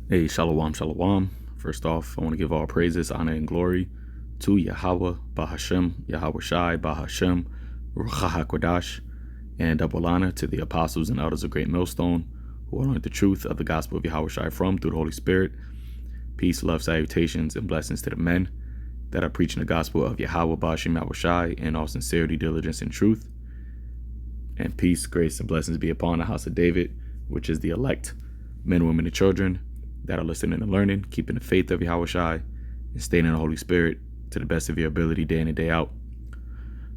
Hey, shalom, shalom. First off, I want to give all praises, honor, and glory to Yahweh, Bahashem, Yahweh Shai, Bahashem, Ruach HaKodash, and double honor to the apostles and elders of Great Millstone who learned the truth of the gospel of Yahweh Shai from through the Holy Spirit. Peace, love, salutations, and blessings to the men that are preaching the gospel of Yahweh, Bahashem, Yahweh Shai in all sincerity, diligence, and truth. And peace, grace, and blessings be upon the house of David, which is the elect men, women, and children that are listening and learning, keeping the faith of Yahweh Shai, and staying in the Holy Spirit to the best of your ability day in and day out.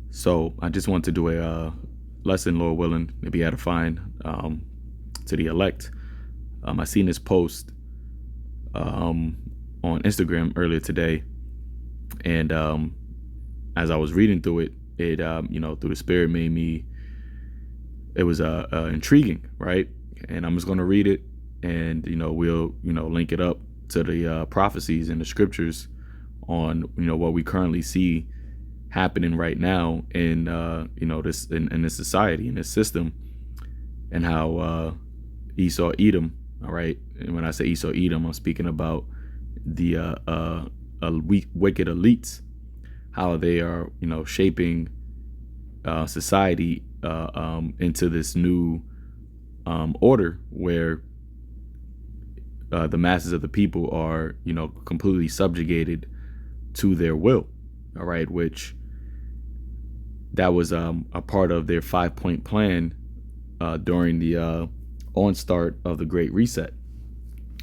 So I just want to do a lesson, Lord willing, to be edifying to the elect. I seen this post on Instagram earlier today, and as I was reading through it, through the Spirit made me, it was intriguing, right? And I'm just going to read it, and we'll link it up to the prophecies and the scriptures on what we currently see happening right now in this in this society, in this system, and how Esau Edom, all right, and when I say Esau Edom, I'm speaking about the wicked elites, how they are shaping society into this new order where the masses of the people are completely subjugated to their will, all right, which that was a part of their 5-point plan during the onstart of the Great Reset,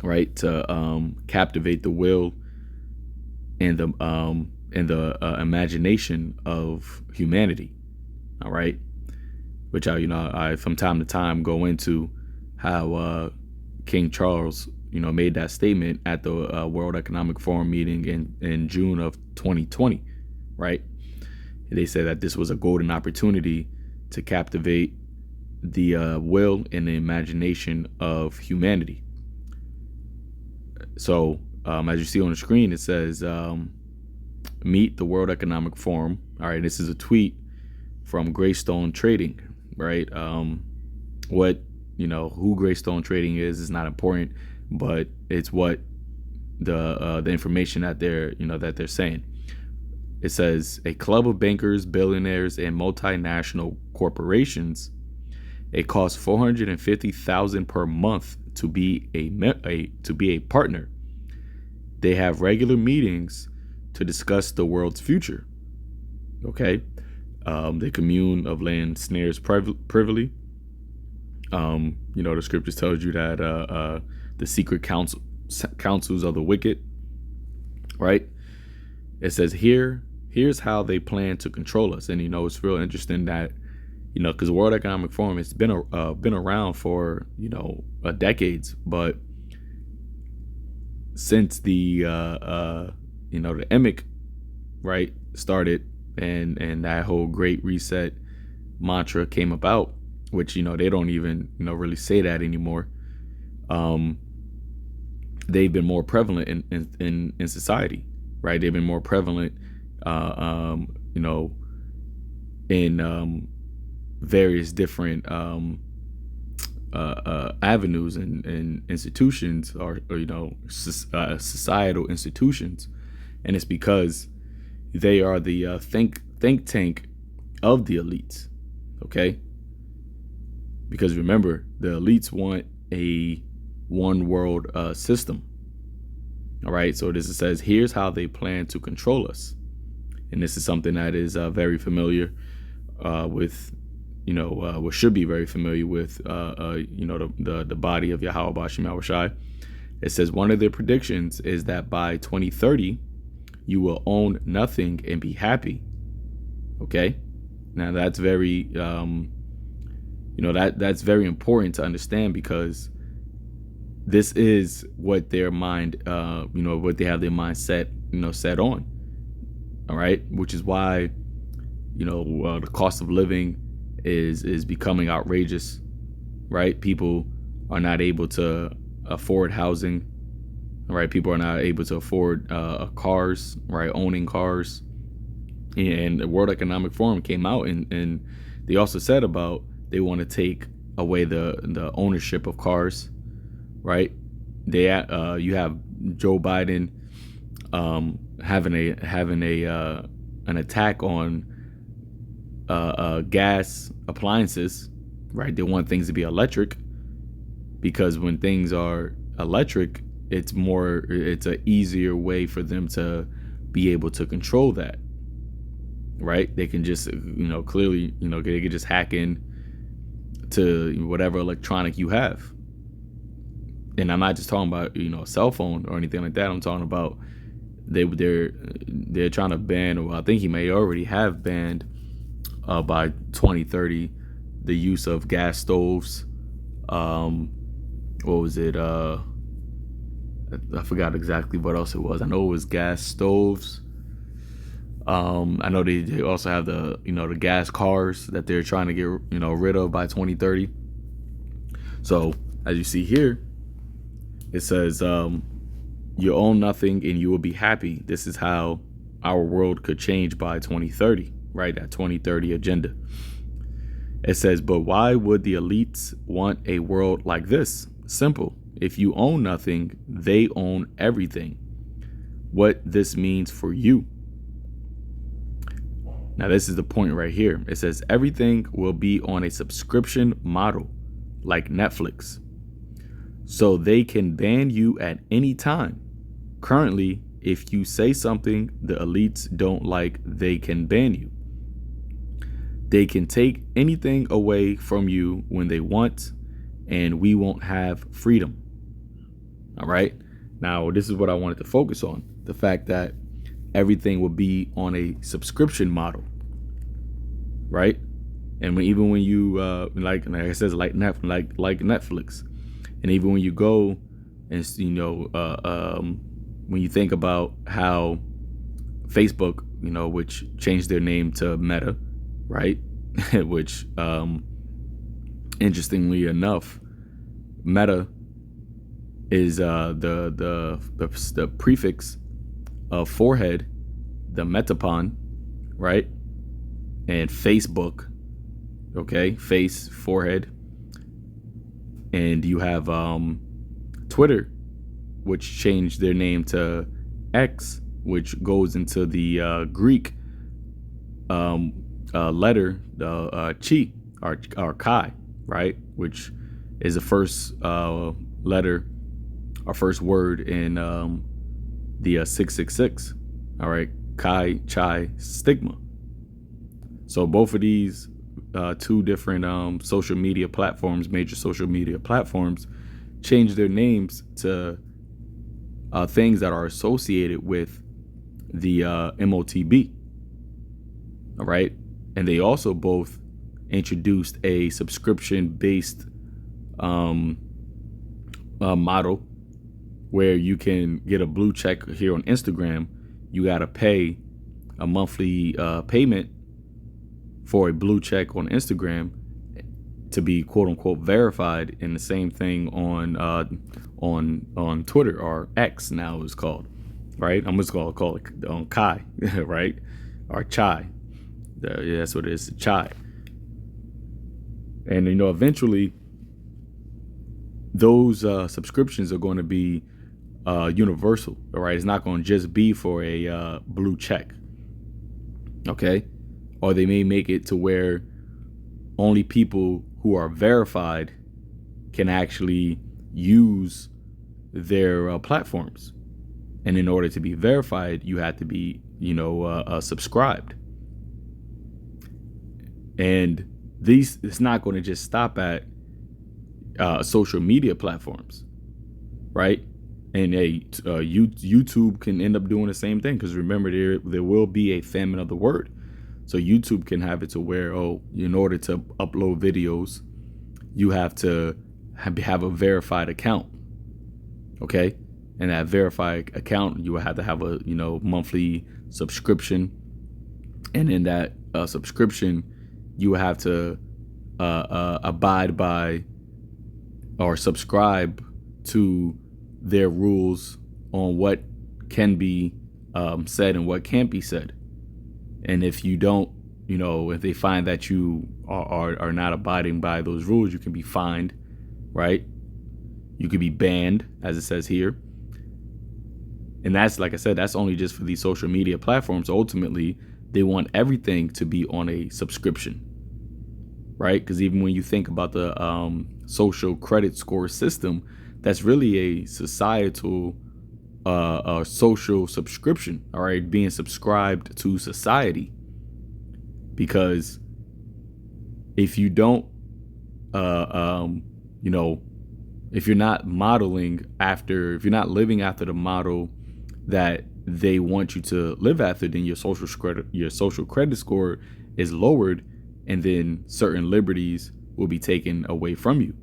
right, to captivate the will and the imagination of humanity, all right, which I from time to time go into how King Charles made that statement at the World Economic Forum meeting in June of 2020, right? They said that this was a golden opportunity to captivate the will and the imagination of humanity. So as you see on the screen, it says, meet the World Economic Forum. All right, this is a tweet from Greystone Trading, right? Who Greystone Trading is not important, but it's what the information that they're saying. It says a club of bankers, billionaires, and multinational corporations. It costs $450,000 per month to be a partner. They have regular meetings to discuss the world's future. Okay, they commune of land snares privily. The scriptures tells you that the secret counsels of the wicked, right? It says here's how they plan to control us. And it's real interesting that because the World Economic Forum has been around for decades, but since the the emic, right, started, and that whole Great Reset mantra came about, which they don't even really say that anymore. They've been more prevalent in society, right? They've been more prevalent in various different avenues and institutions, or societal institutions, and it's because they are the think tank of the elites. Okay, because remember, the elites want a one world system. All right, so this says here's how they plan to control us, and this is something that is very familiar with what should be very familiar with the body of Yahweh Bashim Yahweh Shai. It says one of their predictions is that by 2030 you will own nothing and be happy. Okay, now that's very that's very important to understand, because this is what their mind what they have their mind set on. All right, which is why the cost of living is becoming outrageous, right? People are not able to afford housing, right? People are not able to afford cars, right? Owning cars. And the World Economic Forum came out and they also said about they want to take away the ownership of cars, right? you have Joe Biden having an attack on gas appliances, right? They want things to be electric because when things are electric, it's an easier way for them to be able to control that, right? They can just, clearly, they can just hack in to whatever electronic you have. And I'm not just talking about, a cell phone or anything like that. I'm talking about they're trying to ban, or I think he may already have banned by 2030 the use of gas stoves. What was it? I forgot exactly what else it was. I know it was gas stoves. I know they also have the gas cars that they're trying to get rid of by 2030. So as you see here, it says you own nothing and you will be happy. This is how our world could change by 2030, right? That 2030 agenda. It says, but why would the elites want a world like this? Simple. If you own nothing, they own everything. What this means for you. Now, this is the point right here. It says everything will be on a subscription model like Netflix. So they can ban you at any time. Currently, if you say something the elites don't like, they can ban you. They can take anything away from you when they want, and we won't have freedom. All right. Now, this is what I wanted to focus on. The fact that everything will be on a subscription model. Right. And even when you like I said, like Netflix, and even when you go and when you think about how Facebook, which changed their name to Meta, right? Which interestingly enough, Meta is the prefix of forehead, the metapon, right? And Facebook, okay, face, forehead. And you have Twitter, which changed their name to X, which goes into the Greek letter, chi, or chi, right? Which is the first letter, or first word in the 666. All right, chi, chi, stigma. So both of these two different social media platforms, major social media platforms, change their names to things that are associated with the MOTB. All right. And they also both introduced a subscription-based model where you can get a blue check here on Instagram. You got to pay a monthly payment for a blue check on Instagram to be quote unquote verified, and the same thing on Twitter, or X now is called, right? I'm just gonna call it on Kai, right? Or Chai. Yeah, that's what it is, Chai. And eventually those subscriptions are going to be universal, all right? It's not going to just be for a blue check, okay? Or they may make it to where only people who are verified can actually use their platforms. And in order to be verified, you have to be, subscribed. And it's not going to just stop at social media platforms, right? And YouTube can end up doing the same thing, because remember, there will be a famine of the word. So YouTube can have it to where, in order to upload videos, you have to have a verified account. Okay. And that verified account, you will have to have a, monthly subscription. And in that subscription, you will have to abide by or subscribe to their rules on what can be said and what can't be said. And if you don't, if they find that you are not abiding by those rules, you can be fined, right? You could be banned, as it says here. And that's, like I said, that's only just for these social media platforms. Ultimately, they want everything to be on a subscription, right? Because even when you think about the social credit score system, that's really a societal social subscription, all right, being subscribed to society. Because if you don't, if you're not if you're not living after the model that they want you to live after, then your social credit score is lowered, and then certain liberties will be taken away from you.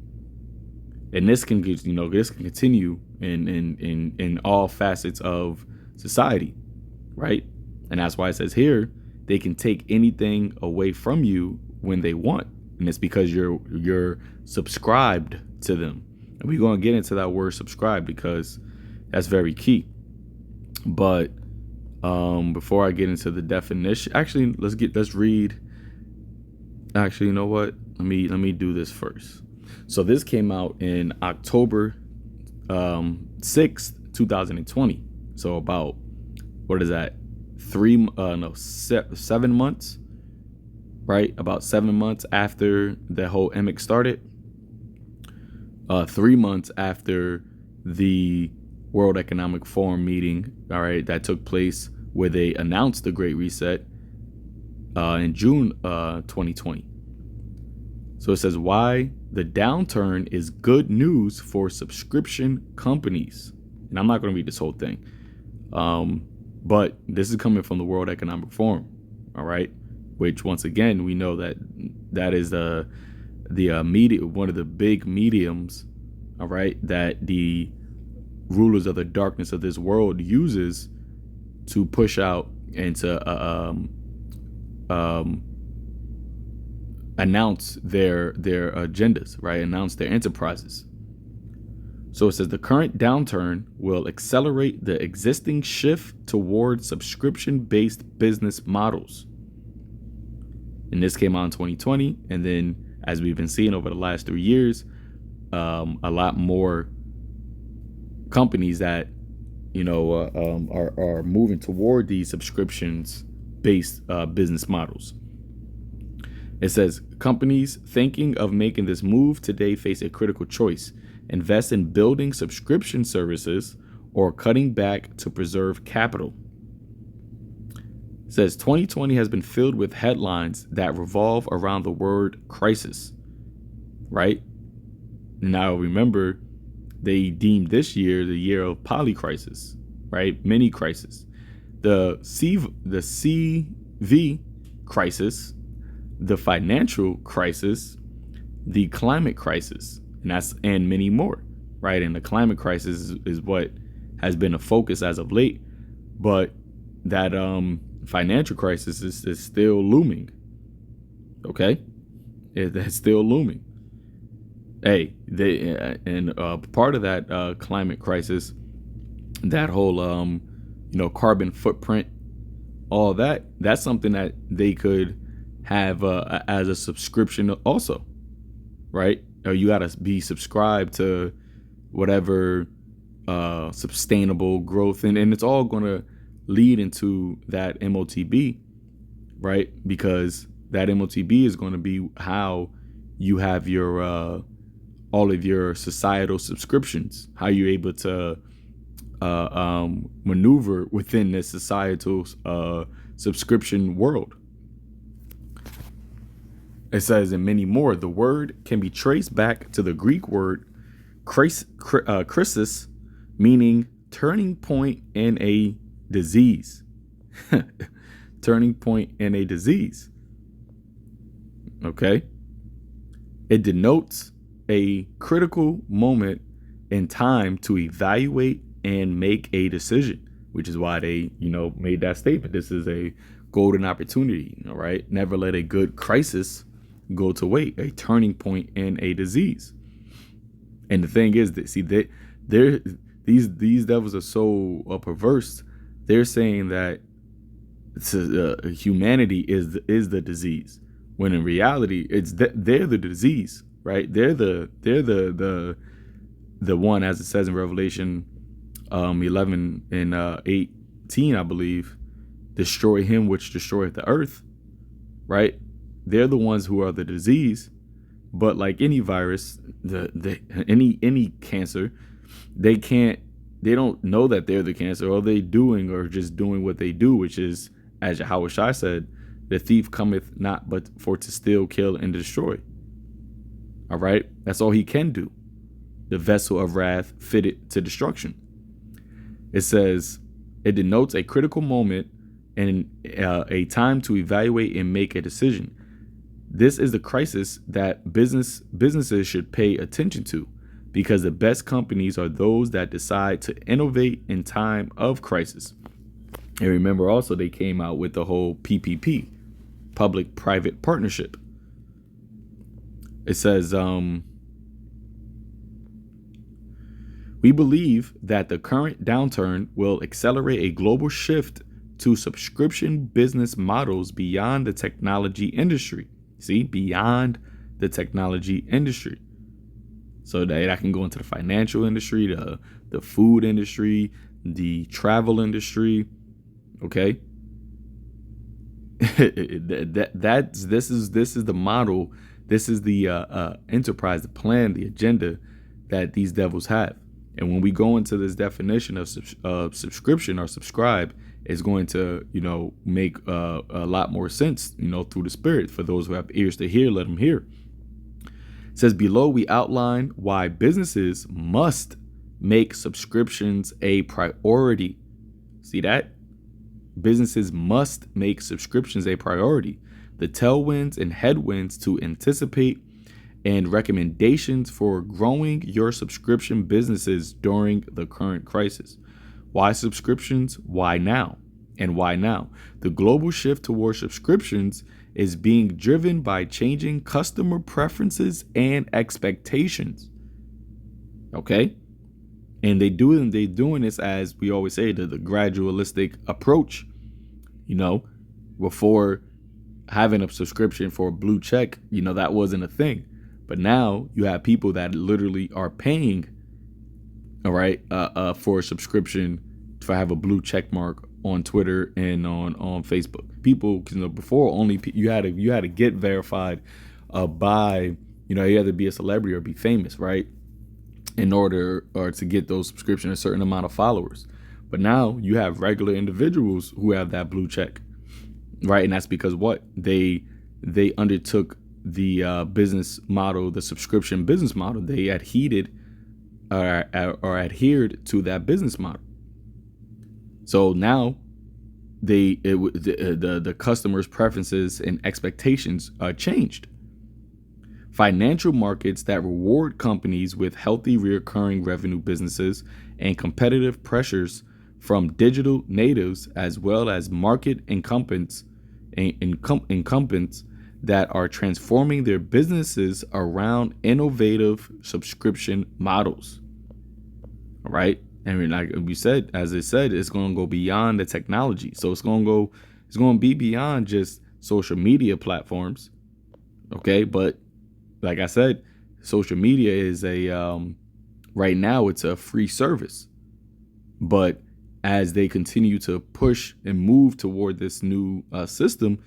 And this can continue in all facets of society, right? And that's why it says here they can take anything away from you when they want, and it's because you're subscribed to them. And we're going to get into that word subscribe because that's very key. But before I get into the definition, actually, let's read. Actually, you know what? Let me do this first. So this came out in October 6th, 2020. So about, what is that? 7 months, right? About 7 months after the whole emic started. 3 months after the World Economic Forum meeting, all right, that took place where they announced the Great Reset in June 2020. So it says why the downturn is good news for subscription companies. And I'm not going to read this whole thing, but this is coming from the World Economic Forum, all right, which once again we know that is the media, one of the big mediums, all right, that the rulers of the darkness of this world uses to push out and to announce their agendas, right? Announce their enterprises. So it says the current downturn will accelerate the existing shift towards subscription-based business models. And this came out in 2020, and then as we've been seeing over the last 3 years, a lot more companies that are moving toward these subscriptions-based business models. It says companies thinking of making this move today face a critical choice: invest in building subscription services or cutting back to preserve capital. It says 2020 has been filled with headlines that revolve around the word crisis, right? Now remember, they deemed this year the year of polycrisis, right? Mini crisis. The CV crisis, the financial crisis, the climate crisis, and many more, right? And the climate crisis is what has been a focus as of late, but that financial crisis is still looming. Okay, it's still looming. Hey, part of that climate crisis, that whole carbon footprint, all that's something that they could have as a subscription also, right? Or you got to be subscribed to whatever sustainable growth, and it's all going to lead into that MOTB, right? Because that MOTB is going to be how you have your all of your societal subscriptions, how you're able to maneuver within this societal subscription world. It says, and many more. The word can be traced back to the Greek word krisis, meaning turning point in a disease. Turning point in a disease. Okay. It denotes a critical moment in time to evaluate and make a decision, which is why they, made that statement. This is a golden opportunity, all right? Never let a good crisis go to wait, a turning point in a disease. And the thing is that, see, these devils are so perverse. They're saying that humanity is the disease, when in reality they're the disease, right? They're the the one, as it says in Revelation 11 and 18, I believe, destroy him which destroyeth the earth, right? They're the ones who are the disease. But like any virus, any cancer, they don't know that they're the cancer. All they doing or just doing what they do, which is, as Yahweh Shai said, the thief cometh not but for to steal, kill, and destroy. All right, that's all he can do. The vessel of wrath fitted to destruction. It says it denotes a critical moment and a time to evaluate and make a decision. This is the crisis that businesses should pay attention to, because the best companies are those that decide to innovate in time of crisis. And remember also, they came out with the whole PPP, public-private partnership. It says, we believe that the current downturn will accelerate a global shift to subscription business models beyond the technology industry. See, beyond the technology industry. So that can go into the financial industry, the food industry, the travel industry. Okay. This is the model. This is the enterprise, the plan, the agenda that these devils have. And when we go into this definition of subscription or subscribe, it's going to, make a lot more sense, through the Spirit. For those who have ears to hear, let them hear. It says below, we outline why businesses must make subscriptions a priority. See that? Businesses must make subscriptions a priority. The tailwinds and headwinds to anticipate and recommendations for growing your subscription businesses during the current crisis. Why subscriptions? Why now? And why now? The global shift towards subscriptions is being driven by changing customer preferences and expectations. Okay? And they're doing this, as we always say, the gradualistic approach. Before having a subscription for a blue check, that wasn't a thing. But now you have people that literally are paying, all right, for a subscription to have a blue check mark on Twitter and on Facebook. People, before only you had to get verified by, you had to be a celebrity or be famous, right, in order or to get those subscriptions, a certain amount of followers. But now you have regular individuals who have that blue check, right, and that's because what they undertook the business model, the subscription business model. They adhered to that business model. So now the customers' preferences and expectations changed. Financial markets that reward companies with healthy recurring revenue businesses and competitive pressures from digital natives, as well as market incumbents that are transforming their businesses around innovative subscription models. All right. And like we said, as it said, it's going to go beyond the technology. So it's going to be beyond just social media platforms. Okay. But like I said, social media is right now it's a free service. But as they continue to push and move toward this new system,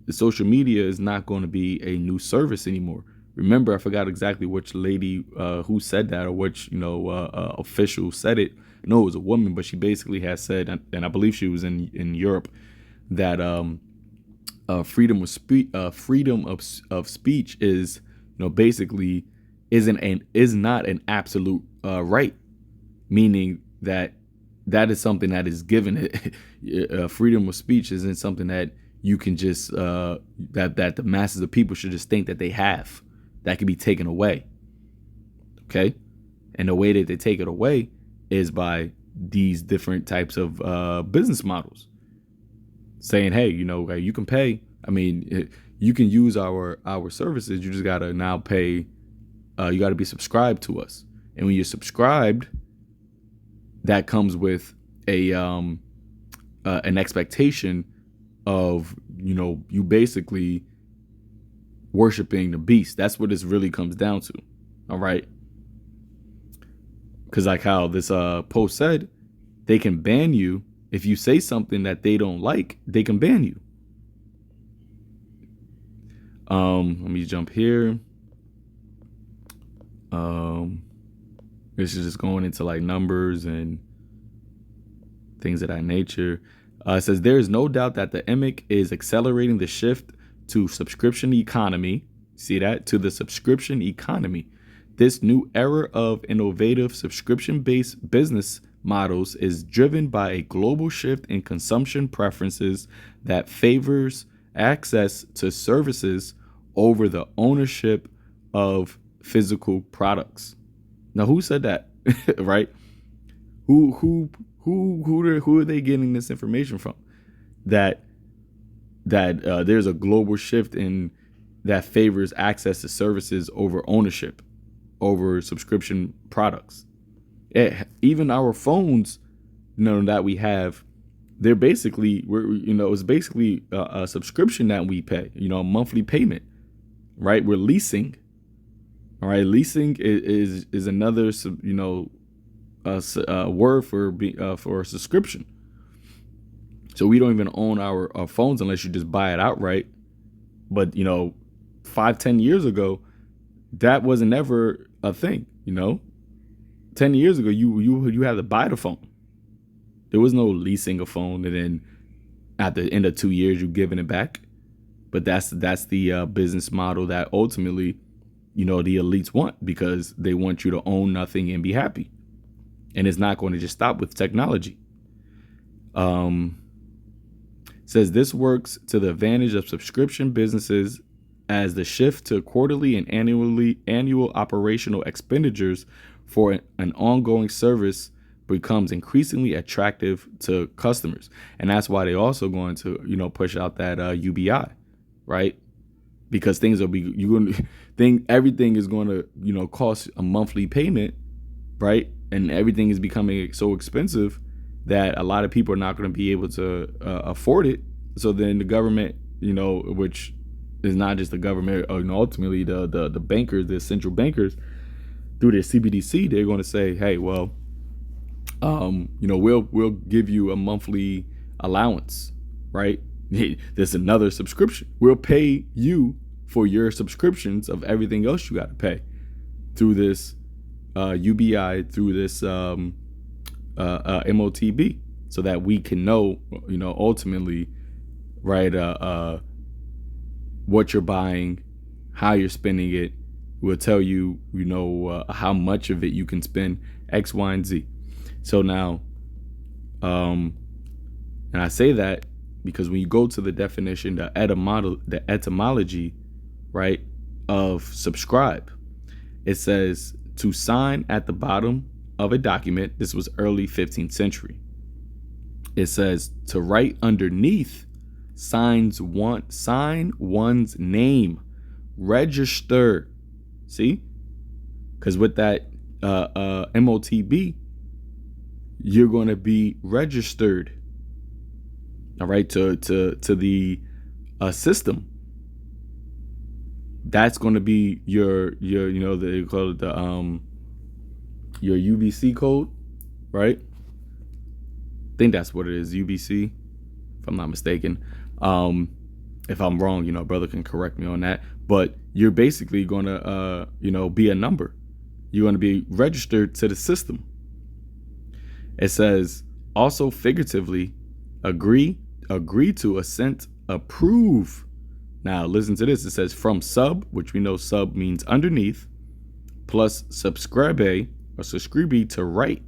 the social media is not going to be a new service anymore. Remember, I forgot exactly which lady who said that, or which official said it. No, it was a woman, but she basically has said, and I believe she was in Europe, that freedom of speech is basically is not an absolute right, meaning that is something that is given. Freedom of speech isn't something that you can just that the masses of people should just think that they have, that can be taken away. Okay. And the way that they take it away is by these different types of business models saying, hey, you can pay. I mean, you can use our services. You just got to now pay. You got to be subscribed to us. And when you're subscribed, that comes with an expectation of, you basically worshiping the beast. That's what this really comes down to. All right. Because like how this post said, they can ban you if you say something that they don't like. They can ban you. Let me jump here. This is just going into like numbers and things of that nature. It says there is no doubt that the emic is accelerating the shift to subscription economy. See that? To the subscription economy. This new era of innovative subscription-based business models is driven by a global shift in consumption preferences that favors access to services over the ownership of physical products. Now, who said that? Right? Who are they getting this information from? That there's a global shift in that favors access to services over ownership, over subscription products. Even our phones, that we have, they're basically it's basically a subscription that we pay, a monthly payment, right? We're leasing. All right, leasing is another word for a subscription. So we don't even own our phones unless you just buy it outright. But 5-10 years ago, that wasn't ever a thing. 10 years ago, you had to buy the phone. There was no leasing a phone, and then at the end of 2 years, you're giving it back. But that's the business model that ultimately, the elites want, because they want you to own nothing and be happy. And it's not going to just stop with technology. Says this works to the advantage of subscription businesses as the shift to quarterly and annual operational expenditures for an ongoing service becomes increasingly attractive to customers. And that's why they're also going to, push out that UBI, right? Because everything is going to, cost a monthly payment, right? And everything is becoming so expensive that a lot of people are not going to be able to afford it. So then the government, which is not just the government, ultimately the bankers, the central bankers, through their CBDC, they're going to say, hey, well, we'll give you a monthly allowance, right? There's another subscription. We'll pay you for your subscriptions of everything else you got to pay through this UBI, through this MOTB, so that we can know, ultimately, right, what you're buying, how you're spending it. We'll tell you, how much of it you can spend, X, Y, and Z. So now, and I say that because when you go to the definition, the etymology, right, of subscribe, it says to sign at the bottom of a document. This was early 15th century. It says to write underneath, sign one's name, register. See, because with that MOTB, you're going to be registered, all right, to the system. That's going to be your they call it your UBC code, right? I think that's what it is, UBC, if I'm not mistaken. If I'm wrong, brother can correct me on that. But you're basically going to, be a number. You're going to be registered to the system. It says also figuratively, agree to, assent, approve. Now listen to this. It says from sub, which we know sub means underneath, plus subscribe or subscribe to write,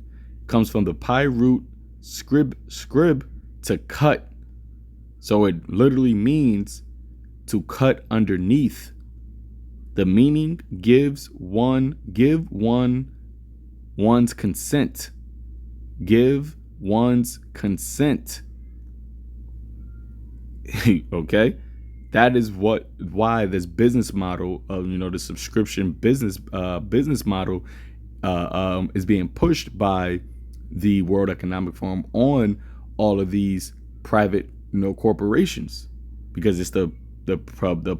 comes from the Pi root scrib to cut. So it literally means to cut underneath. The meaning give one's consent. Give one's consent. Okay? That is why this business model of the subscription business model is being pushed by the World Economic Forum on all of these private corporations, because it's the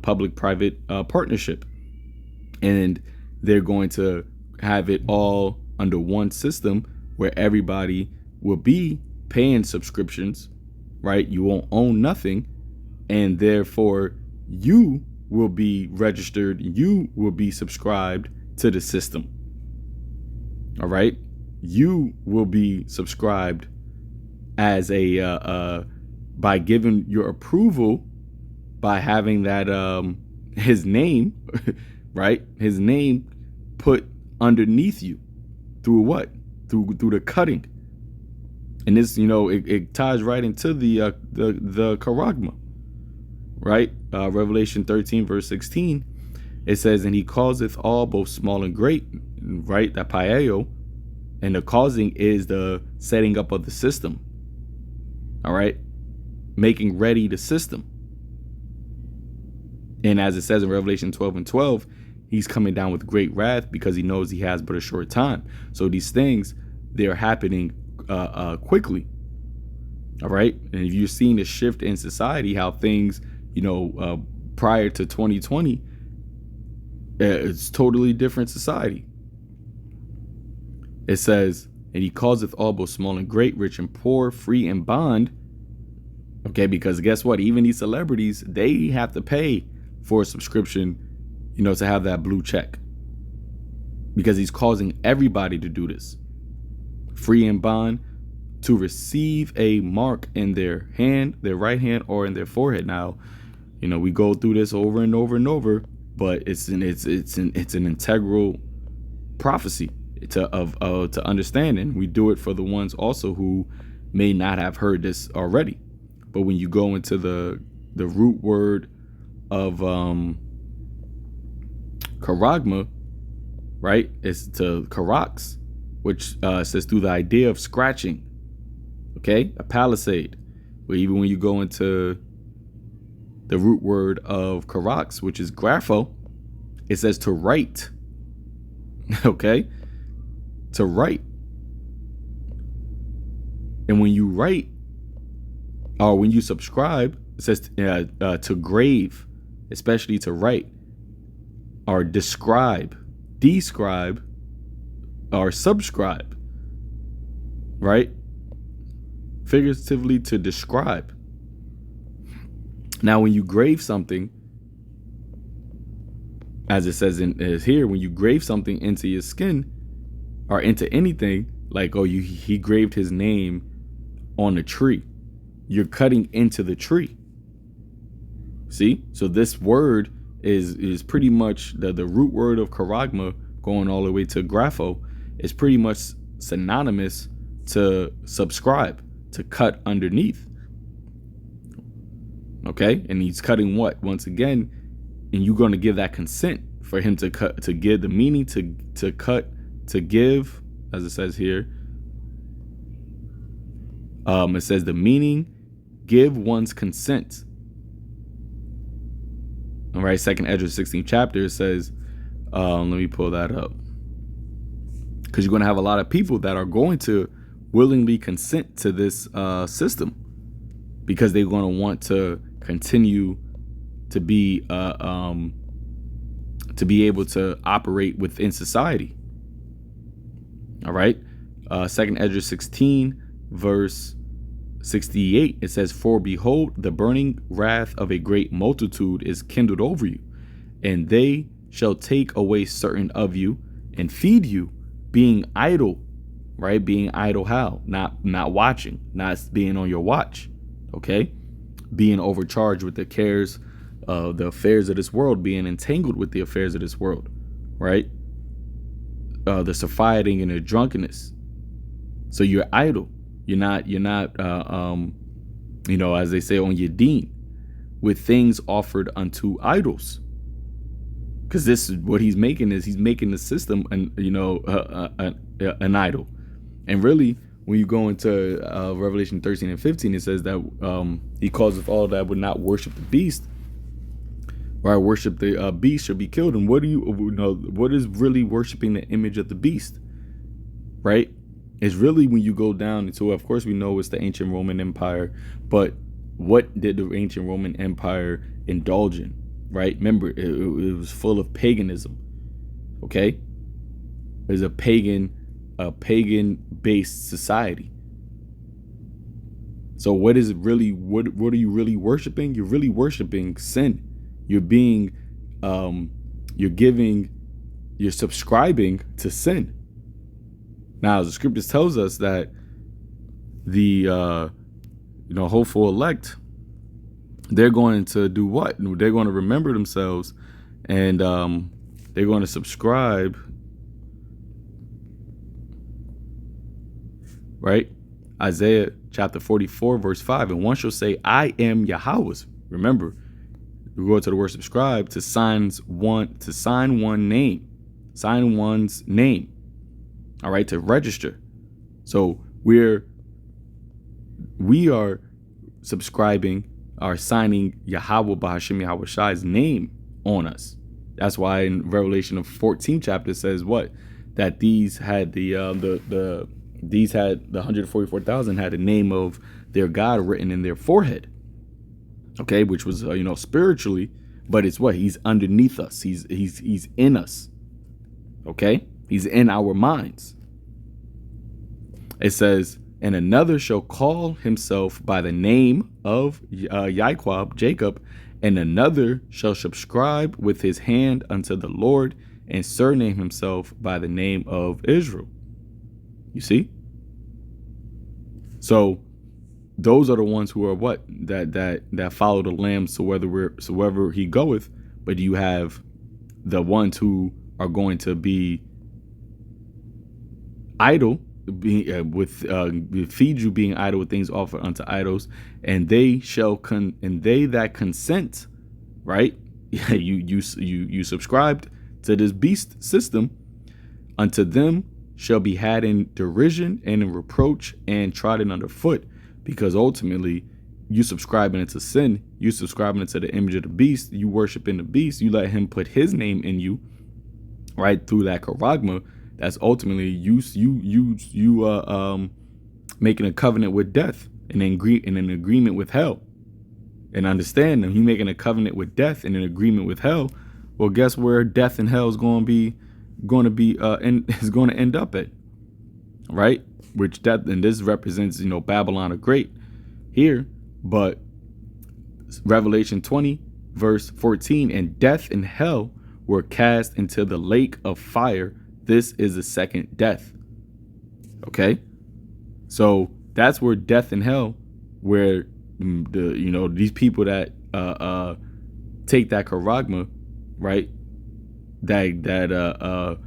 public-private partnership, and they're going to have it all under one system where everybody will be paying subscriptions, right? You won't own nothing, and therefore you will be registered, you will be subscribed to the system. All right, you will be subscribed as a by giving your approval, by having that his name, right? His name put underneath you through what? Through the cutting. And this, it ties right into the charagma, right? Revelation 13 verse 16. It says, and he causeth all, both small and great, right? That paeo, and the causing is the setting up of the system. All right, making ready the system. And as it says in Revelation 12 and 12, he's coming down with great wrath because he knows he has but a short time. So these things, they're happening quickly. All right. And if you're seeing the shift in society, how things, prior to 2020, it's totally different society. It says, and he causeth all, both small and great, rich and poor, free and bond. Okay, because guess what? Even these celebrities, they have to pay for a subscription, to have that blue check. Because he's causing everybody to do this. Free and bond, to receive a mark in their hand, their right hand, or in their forehead. Now, we go through this over and over and over, but it's an integral prophecy to understand, and we do it for the ones also who may not have heard this already. But when you go into the root word of charagma, right, it's to karax, which says through the idea of scratching. Okay, a palisade. But even when you go into the root word of karax, which is grapho, it says to write. Okay, to write. And when you write, or when you subscribe, it says to grave, especially to write, or describe, describe, or subscribe, right? Figuratively, to describe. Now, when you grave something, as it says is here, when you grave something into your skin or into anything, like, he graved his name on a tree. You're cutting into the tree. See? So this word is pretty much the root word of charagma, going all the way to grapho, is pretty much synonymous to subscribe, to cut underneath. Okay? And he's cutting what? Once again, and you're going to give that consent for him to cut, to give the meaning, to cut, to give, as it says here. It says the meaning, give one's consent. All right, 2nd Esdras 16th chapter, it says, let me pull that up. Because you're going to have a lot of people that are going to willingly consent to this system, because they're going to want to continue to be able to operate within society. All right, 2nd Esdras 16 verse 68, it says, for behold, the burning wrath of a great multitude is kindled over you, and they shall take away certain of you and feed you, being idle. Right? Being idle how? Not watching, not being on your watch. Okay? Being overcharged with the cares, the affairs of this world, being entangled with the affairs of this world. Right? The surfeiting and the drunkenness. So you're idle. You're not, as they say, on your deen, with things offered unto idols. Because this is what he's making, is he's making the system an idol. And really, when you go into Revelation 13 and 15, it says that he causeth all that would not worship the beast, or worship the beast, shall be killed. And what what is really worshiping the image of the beast? Right? It's really, when you go down into, of course, we know it's the ancient Roman Empire, but what did the ancient Roman Empire indulge in? Right? Remember, it was full of paganism. Okay? There's a pagan a pagan-based society. So what is it really? What are you really worshiping? You're really worshiping sin. You're being, you're subscribing to sin. Now, the scriptures tells us that the hopeful elect, they're going to do what? They're going to remember themselves, and they're going to subscribe, right? Isaiah chapter 44, verse 5. And one shall say, I am Yahweh's. Remember, we go to the word subscribe to sign one's name. All right, to register. So we are subscribing, are signing Yahweh Bahashim Yahweh Shai's name on us. That's why in Revelation of 14th chapter says what? That these had the 144,000 had the name of their God written in their forehead. Okay, which was spiritually, but it's what? He's underneath us. He's in us. Okay, he's in our minds. It says, and another shall call himself by the name of Jacob, and another shall subscribe with his hand unto the Lord, and surname himself by the name of Israel. You see? So those are the ones who are what? That follow the Lamb wherever he goeth. But you have the ones who are going to be idle, feed you being idle with things offered unto idols, and they that consent, right? you subscribed to this beast system, unto them shall be had in derision and in reproach and trodden underfoot, because ultimately you subscribing into sin, you subscribing into the image of the beast, you worshiping the beast, you let him put his name in you, right, through that charagma. That's ultimately you making a covenant with death and in an agreement with hell. And understand that you making a covenant with death and an agreement with hell. Well, guess where death and hell is going to end up at, right? Which that, and this represents Babylon the Great here, but Revelation 20 verse 14, and death and hell were cast into the lake of fire. This is the second death. Okay, so that's where death and hell, where these people that take that charagma, right, that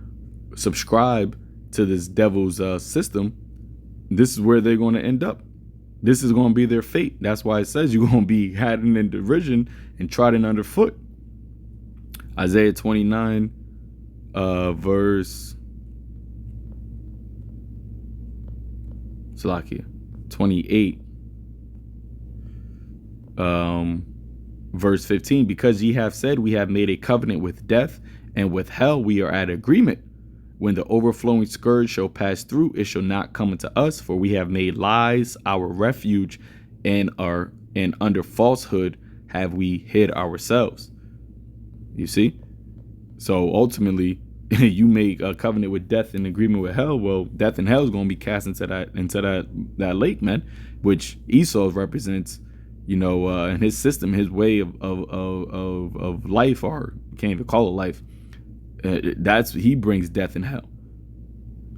subscribe to this devil's system, this is where they're going to end up. This is going to be their fate. That's why it says you're going to be hadden in derision and trodden underfoot. Isaiah 29 verse 28 verse 15, because ye have said, we have made a covenant with death, and with hell we are at agreement. When the overflowing scourge shall pass through, it shall not come unto us, for we have made lies our refuge, and under falsehood have we hid ourselves. You see? So ultimately, you make a covenant with death in agreement with hell. Well, death and hell is going to be cast into that lake, man, which Esau represents. In his system, his way of life, or can't even call it life. He brings death and hell.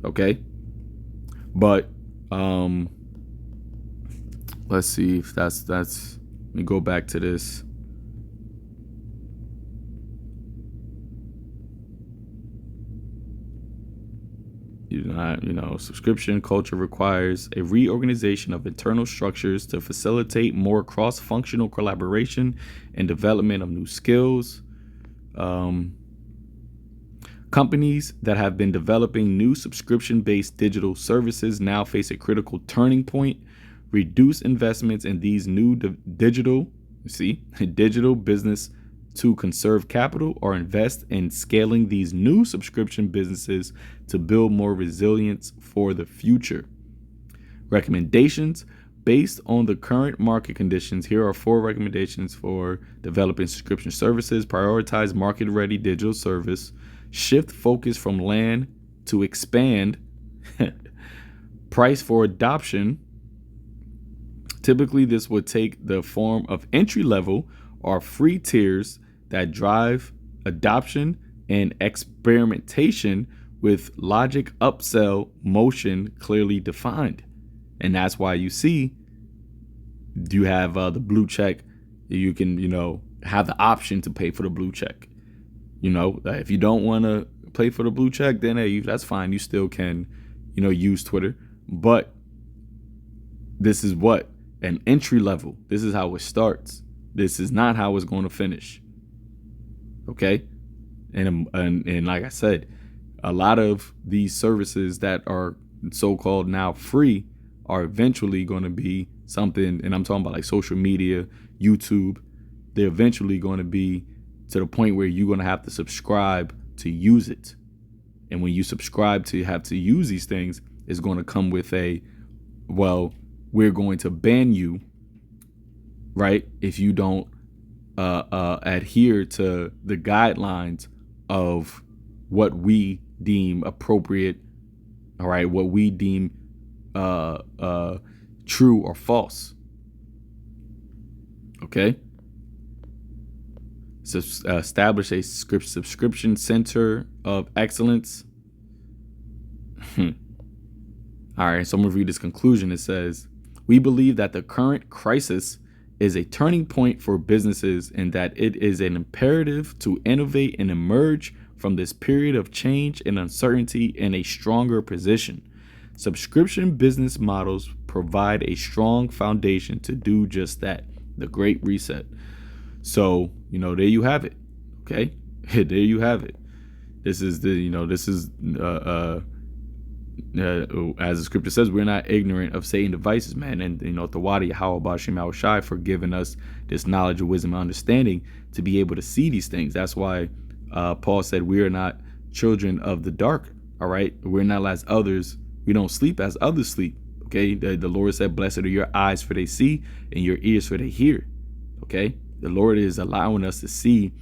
Okay, but let's see if that's. Let me go back to this. Subscription culture requires a reorganization of internal structures to facilitate more cross-functional collaboration and development of new skills. Companies that have been developing new subscription-based digital services now face a critical turning point. Reduce investments in these new digital business to conserve capital, or invest in scaling these new subscription businesses to build more resilience for the future. Recommendations based on the current market conditions. Here are 4 recommendations for developing subscription services. Prioritize market-ready digital service. Shift focus from land to expand. Price for adoption. Typically, this would take the form of entry level or free tiers that drive adoption and experimentation with logic upsell motion clearly defined. And that's why you see you have the blue check. You can, have the option to pay for the blue check. If you don't want to pay for the blue check, then hey, that's fine. You still can, use Twitter. But this is what? An entry level. This is how it starts. This is not how it's going to finish. Okay? And like I said, a lot of these services that are so-called now free are eventually going to be something, and I'm talking about like social media, YouTube. They're eventually going to be to the point where you're going to have to subscribe to use it. And when you subscribe to have to use these things, it's going to come with we're going to ban you, right, if you don't adhere to the guidelines of what we deem appropriate, all right, what we deem true or false. Okay? So establish a subscription center of excellence. All right, so I'm going to read this conclusion. It says, we believe that the current crisis is a turning point for businesses and that it is an imperative to innovate and emerge from this period of change and uncertainty in a stronger position. Subscription business models provide a strong foundation to do just that, the Great Reset. So, there you have it. Okay, there you have it. This is as the scripture says, we're not ignorant of Satan's devices, man. And, Tawadi Yahweh Bashim Shai for giving us this knowledge, wisdom, and understanding to be able to see these things. That's why Paul said we are not children of the dark. All right. We're not as others. We don't sleep as others sleep. Okay. The Lord said, blessed are your eyes for they see and your ears for they hear. Okay. The Lord is allowing us to see,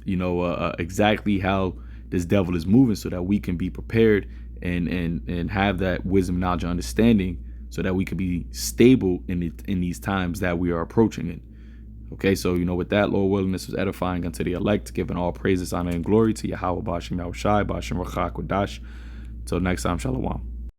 exactly how this devil is moving so that we can be prepared and have that wisdom, knowledge, and understanding so that we can be stable in these times that we are approaching it. Okay, so, with that, Lord willing, this was edifying unto the elect, giving all praises, honor, and glory to Yahweh Bashim Yahushai, Bashim Rachak Wadash. Till next time, Shalom.